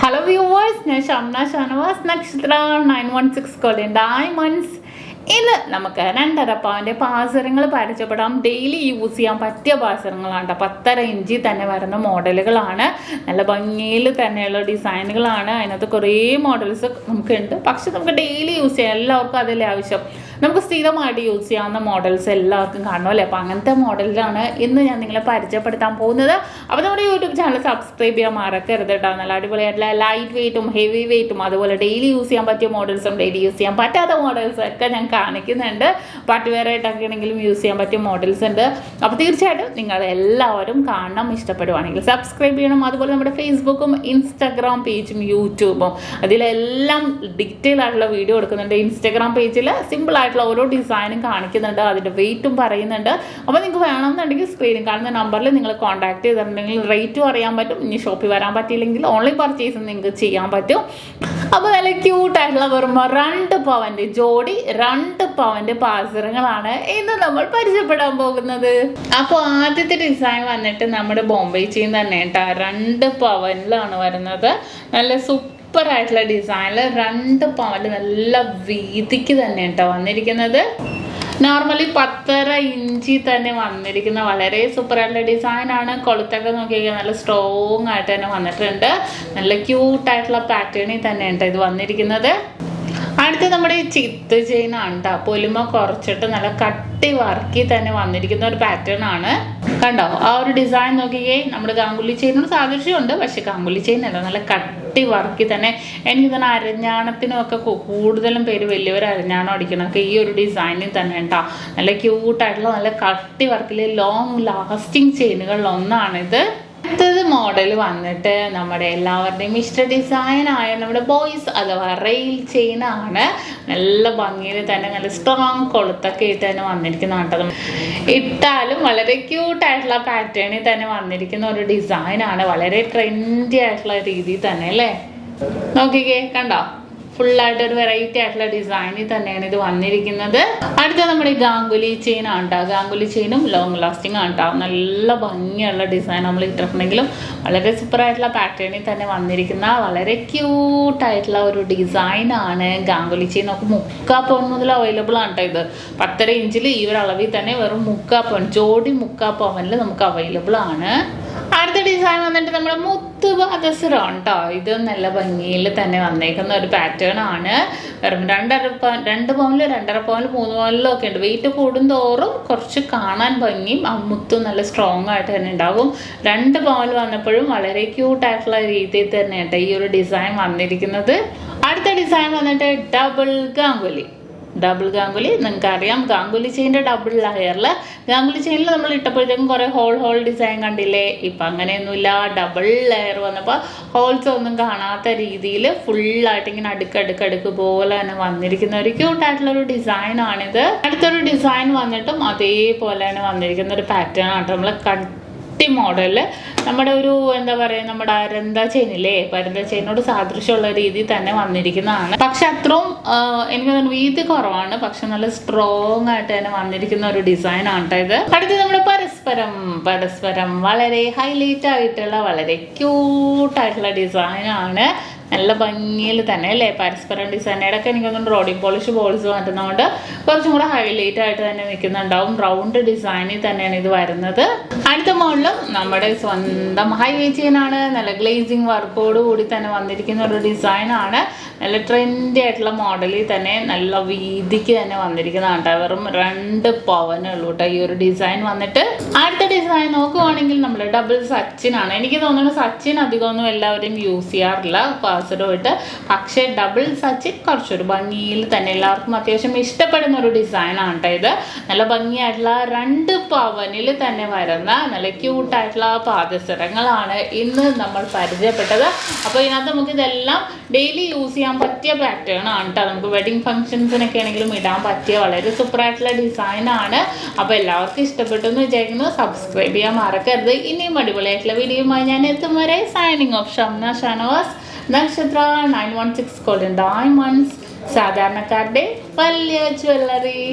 Hello viewers, I am SHAMNA, Nakshathra 916 Golden Diamonds. ഇന്ന് നമുക്ക് 2.5 പവന്റെ പാസരങ്ങൾ പരിചയപ്പെടാം. ഡെയിലി യൂസ് ചെയ്യാൻ പറ്റിയ പാസരങ്ങളാണ്. 10.5 ഇഞ്ചിൽ തന്നെ വരുന്ന മോഡലുകളാണ്. നല്ല ഭംഗിയിൽ തന്നെയുള്ള ഡിസൈനുകളാണ്. അതിനകത്ത് കുറേ മോഡൽസ് നമുക്കുണ്ട്. പക്ഷെ നമുക്ക് ഡെയിലി യൂസ് ചെയ്യാം. എല്ലാവർക്കും അതല്ലേ ആവശ്യം. നമുക്ക് സ്ഥിരമായിട്ട് യൂസ് ചെയ്യാവുന്ന മോഡൽസ് എല്ലാവർക്കും കാണുമല്ലേ. അപ്പോൾ അങ്ങനത്തെ മോഡലിലാണ് ഇന്ന് ഞാൻ നിങ്ങളെ പരിചയപ്പെടുത്താൻ പോകുന്നത്. അപ്പോൾ നമ്മുടെ യൂട്യൂബ് ചാനൽ സബ്സ്ക്രൈബ് ചെയ്യാൻ മറക്കരുത് കേട്ടോ. നല്ല അടിപൊളിയായിട്ടുള്ള ലൈറ്റ് വെയ്റ്റും ഹെവി വെയ്റ്റും അതുപോലെ ഡെയിലി യൂസ് ചെയ്യാൻ പറ്റിയ മോഡൽസും ഡെയിലി യൂസ് ചെയ്യാൻ പറ്റാത്ത മോഡൽസും ഒക്കെ ഞാൻ കാണിക്കുന്നുണ്ട്. പാർട്ടിവെയറായിട്ടൊക്കെ ആണെങ്കിലും യൂസ് ചെയ്യാൻ പറ്റിയ മോഡൽസ് ഉണ്ട്. അപ്പോൾ തീർച്ചയായിട്ടും നിങ്ങൾ എല്ലാവരും കാണണം. ഇഷ്ടപ്പെടുവാണെങ്കിൽ സബ്സ്ക്രൈബ് ചെയ്യണം. അതുപോലെ നമ്മുടെ ഫേസ്ബുക്കും ഇൻസ്റ്റാഗ്രാം പേജും യൂട്യൂബും അതിലെല്ലാം ഡീറ്റെയിൽ ആയിട്ടുള്ള വീഡിയോ എടുക്കുന്നുണ്ട്. ഇൻസ്റ്റാഗ്രാം പേജിൽ സിമ്പിൾ ആയിട്ടുള്ള ഓരോ ഡിസൈനും കാണിക്കുന്നുണ്ട്. അതിൻ്റെ വെയിറ്റും പറയുന്നുണ്ട്. അപ്പോൾ നിങ്ങൾക്ക് വേണമെന്നുണ്ടെങ്കിൽ സ്ക്രീനിൽ കാണുന്ന നമ്പറിൽ നിങ്ങൾ കോൺടാക്ട് ചെയ്തിട്ടുണ്ടെങ്കിൽ റേറ്റും അറിയാൻ പറ്റും. ഇനി ഷോപ്പിൽ വരാൻ പറ്റിയില്ലെങ്കിൽ ഓൺലൈൻ പർച്ചേസ് നിങ്ങൾക്ക് ചെയ്യാൻ പറ്റും. അപ്പോൾ നല്ല ക്യൂട്ടായിട്ടുള്ള വെറും 2 പവൻ്റെ ജോഡി 2 പവൻ്റെ പാസരങ്ങളാണ് ഇന്ന് നമ്മൾ പരിചയപ്പെടാൻ പോകുന്നത്. അപ്പോൾ ആദ്യത്തെ ഡിസൈൻ വന്നിട്ട് നമ്മുടെ ബോംബെ ചെയിൻ തന്നെ കേട്ടോ. 2 പവനിലാണ് വരുന്നത്. നല്ല സൂപ്പറായിട്ടുള്ള ഡിസൈനിൽ 2 പവനിൽ നല്ല വീതിക്ക് തന്നെ കേട്ടോ വന്നിരിക്കുന്നത്. നോർമലി 10.5 ഇഞ്ചിൽ തന്നെ വന്നിരിക്കുന്ന വളരെ സൂപ്പറായിട്ടുള്ള ഡിസൈനാണ്. കൊളുത്തൊക്കെ നോക്കിയാൽ നല്ല സ്ട്രോങ് ആയിട്ട് തന്നെ വന്നിട്ടുണ്ട്. നല്ല ക്യൂട്ടായിട്ടുള്ള പാറ്റേണിൽ തന്നെ കേട്ടോ ഇത് വന്നിരിക്കുന്നത്. അടുത്ത നമ്മുടെ ഈ ചിത്ത് ചെയിൻ ആണ് കേട്ടോ. പൊലിമ കുറച്ചിട്ട് നല്ല കട്ടി വർക്കി തന്നെ വന്നിരിക്കുന്ന ഒരു പാറ്റേൺ ആണ്. കണ്ടോ ആ ഒരു ഡിസൈൻ നോക്കിയേ. നമ്മുടെ ഗാംഗുലി ചെയിനോട് സാദൃശ്യമുണ്ട്. പക്ഷെ ഗാംഗുലി ചെയിൻ അല്ല, നല്ല കട്ടി വർക്കി തന്നെ. എനിക്ക് തന്നെ അരഞ്ഞാണത്തിനൊക്കെ കൂടുതലും പേര് വലിയൊരു അരഞ്ഞാണം അടിക്കണമൊക്കെ ഈ ഒരു ഡിസൈനിൽ തന്നെ കേട്ടോ. നല്ല ക്യൂട്ടായിട്ടുള്ള നല്ല കട്ടി വർക്കിൽ ലോങ് ലാസ്റ്റിംഗ് ചെയിനുകളിൽ ഒന്നാണിത്. അടുത്തത് മോഡൽ വന്നിട്ട് നമ്മുടെ എല്ലാവരുടെയും ഇഷ്ട ഡിസൈനായ നമ്മുടെ ബോയ്സ് അഥവാ റെയിൽ ചെയിൻ ആണ്. നല്ല ഭംഗിയിൽ തന്നെ നല്ല സ്ട്രോങ് കൊളുത്തൊക്കെ ഇട്ട് തന്നെ വന്നിരിക്കുന്ന കേട്ടോ. ഇട്ടാലും വളരെ ക്യൂട്ടായിട്ടുള്ള പാറ്റേണിൽ തന്നെ വന്നിരിക്കുന്ന ഒരു ഡിസൈനാണ്. വളരെ ട്രെൻഡി ആയിട്ടുള്ള രീതിയിൽ തന്നെ അല്ലേ. നോക്കിക്കേ കണ്ടോ. ഫുള്ളായിട്ട് ഒരു വെറൈറ്റി ആയിട്ടുള്ള ഡിസൈനിൽ തന്നെയാണ് ഇത് വന്നിരിക്കുന്നത്. അടുത്ത നമ്മുടെ ഗാംഗുലി ചെയിൻ ആണ് കേട്ടോ. ഗാംഗുലി ചെയിനും ലോങ് ലാസ്റ്റിംഗ് ആണ് കേട്ടോ. നല്ല ഭംഗിയുള്ള ഡിസൈൻ നമ്മൾ ഇട്ടിട്ടുണ്ടെങ്കിലും വളരെ സൂപ്പറായിട്ടുള്ള പാറ്റേണിൽ തന്നെ വന്നിരിക്കുന്ന വളരെ ക്യൂട്ടായിട്ടുള്ള ഒരു ഡിസൈനാണ്. ഗാംഗുലി ചെയിൻ നമുക്ക് 3/4 പവൻ മുതൽ അവൈലബിൾ ആണ് കേട്ടോ. ഇത് 10.5 ഇഞ്ചിൽ ഈ ഒരു അളവിൽ തന്നെ വെറും 3/4 പവൻ ജോഡി 3/4 പവനിൽ നമുക്ക് അവൈലബിൾ ആണ്. അടുത്ത ഡിസൈൻ വന്നിട്ട് നമ്മുടെ മുത്ത് ദസരങ് കേട്ടോ. ഇത് നല്ല ഭംഗിയിൽ തന്നെ വന്നേക്കുന്ന ഒരു പാറ്റേൺ ആണ്. വെറും 2 പവനിൽ 2.5 പവനിൽ 3 പവനിലും ഒക്കെ ഉണ്ട്. വെയിറ്റ് കൂടുന്തോറും കുറച്ച് കാണാൻ ഭംഗിയും ആ മുത്തും നല്ല സ്ട്രോങ് ആയിട്ട് തന്നെ ഉണ്ടാകും. 2 പവനിൽ വന്നപ്പോഴും വളരെ ക്യൂട്ടായിട്ടുള്ള രീതിയിൽ തന്നെ കേട്ടോ ഈ ഒരു ഡിസൈൻ വന്നിരിക്കുന്നത്. അടുത്ത ഡിസൈൻ വന്നിട്ട് ഡബിൾ ഗാംഗുലി. ഡബിൾ ഗാംഗുലി നിങ്ങൾക്ക് അറിയാം. ഗാംഗുലി ചെയിൻ്റെ ഡബിൾ ലെയറിൽ ഗാംഗുലി ചെയിനിൽ നമ്മൾ ഇട്ടപ്പോഴത്തേക്കും കുറേ ഹോൾ ഡിസൈൻ കണ്ടില്ലേ. ഇപ്പം അങ്ങനെയൊന്നുമില്ല. ഡബിൾ ലെയർ വന്നപ്പോൾ ഹോൾസ് ഒന്നും കാണാത്ത രീതിയിൽ ഫുള്ളായിട്ട് ഇങ്ങനെ അടുക്ക് പോലെ തന്നെ വന്നിരിക്കുന്ന ഒരു ക്യൂട്ടായിട്ടുള്ള ഒരു ഡിസൈനാണിത്. അടുത്തൊരു ഡിസൈൻ വന്നിട്ടും അതേപോലെ തന്നെ വന്നിരിക്കുന്ന ഒരു പാറ്റേൺ ആണ്. നമ്മൾ മോഡല് നമ്മുടെ ഒരു എന്താ പറയുക, നമ്മുടെ അരന്ത ചെയിനില്ലേ, പരന്ത ചെയിനോട് സാദൃശ്യമുള്ള രീതിയിൽ തന്നെ വന്നിരിക്കുന്നതാണ്. പക്ഷെ അത്രയും എനിക്ക് തോന്നുന്നു വീതി കുറവാണ്. പക്ഷെ നല്ല സ്ട്രോങ് ആയിട്ട് തന്നെ വന്നിരിക്കുന്ന ഒരു ഡിസൈൻ ആണ് കേട്ടോ ഇത്. അടുത്ത് നമ്മുടെ പരസ്പരം വളരെ ഹൈലൈറ്റ് ആയിട്ടുള്ള വളരെ ക്യൂട്ടായിട്ടുള്ള ഡിസൈനാണ്. നല്ല ഭംഗിയിൽ തന്നെ അല്ലേ പരസ്പരം ഡിസൈൻ. ഇടയ്ക്ക് എനിക്കൊന്നും റോഡിംഗ് പോളിഷ് ബോൾസ് മാറ്റുന്നതുകൊണ്ട് കുറച്ചും കൂടെ ഹൈലൈറ്റ് ആയിട്ട് തന്നെ നിൽക്കുന്നുണ്ടാവും. റൗണ്ട് ഡിസൈനിൽ തന്നെയാണ് ഇത് വരുന്നത്. അടുത്ത മോഡലും നമ്മുടെ സ്വന്തം ഹൈവേ ചെയിനാണ്. നല്ല ഗ്ലേസിങ് വർക്കോട് കൂടി തന്നെ വന്നിരിക്കുന്ന ഒരു ഡിസൈനാണ്. നല്ല ട്രെൻഡി ആയിട്ടുള്ള മോഡലിൽ തന്നെ നല്ല വീതിക്ക് തന്നെ വന്നിരിക്കുന്നതാണ് കേട്ടോ. വെറും 2 പവനുള്ളൂ കേട്ടോ ഈ ഒരു ഡിസൈൻ വന്നിട്ട്. അടുത്ത ഡിസൈൻ നോക്കുവാണെങ്കിൽ നമ്മുടെ ഡബിൾ സച്ചിനാണ്. എനിക്ക് തോന്നുന്നു സച്ചിൻ അധികമൊന്നും എല്ലാവരും യൂസ് ചെയ്യാറില്ല പാസറുമായിട്ട്. പക്ഷേ ഡബിൾ സച്ചിൻ കുറച്ചൊരു ഭംഗിയിൽ തന്നെ എല്ലാവർക്കും അത്യാവശ്യം ഇഷ്ടപ്പെടുന്ന ഒരു ഡിസൈനാണ് കേട്ടോ ഇത്. നല്ല ഭംഗിയായിട്ടുള്ള 2 പവനിൽ തന്നെ വരുന്ന നല്ല ക്യൂട്ടായിട്ടുള്ള പാദസരങ്ങളാണ് ഇന്ന് നമ്മൾ പരിചയപ്പെട്ടത്. അപ്പോൾ ഇതിനകത്ത് നമുക്ക് ഇതെല്ലാം ഡെയിലി യൂസ് ചെയ്യാൻ പറ്റിയ പാറ്റേൺ ആണ് കേട്ടോ. നമുക്ക് വെഡിങ് ഫംഗ്ഷൻസിനൊക്കെ ആണെങ്കിലും ഇടാൻ പറ്റിയ വളരെ സൂപ്പറായിട്ടുള്ള ഡിസൈനാണ്. അപ്പോൾ എല്ലാവർക്കും ഇഷ്ടപ്പെട്ടു എന്ന് വിചാരിക്കുന്നു. സബ്സ്ക്രൈബ് ചെയ്യാൻ മറക്കരുത്. ഇനിയും അടിപൊളിയായിട്ടുള്ള വീഡിയോയുമായി ഞാൻ എത്തും വരെ സൈനിങ് ഓഫ് ഷംന ഷാനവാസ്, നക്ഷത്ര 916 Golden Diamonds. സാധാരണക്കാരുടെ വലിയ ജ്വല്ലറി.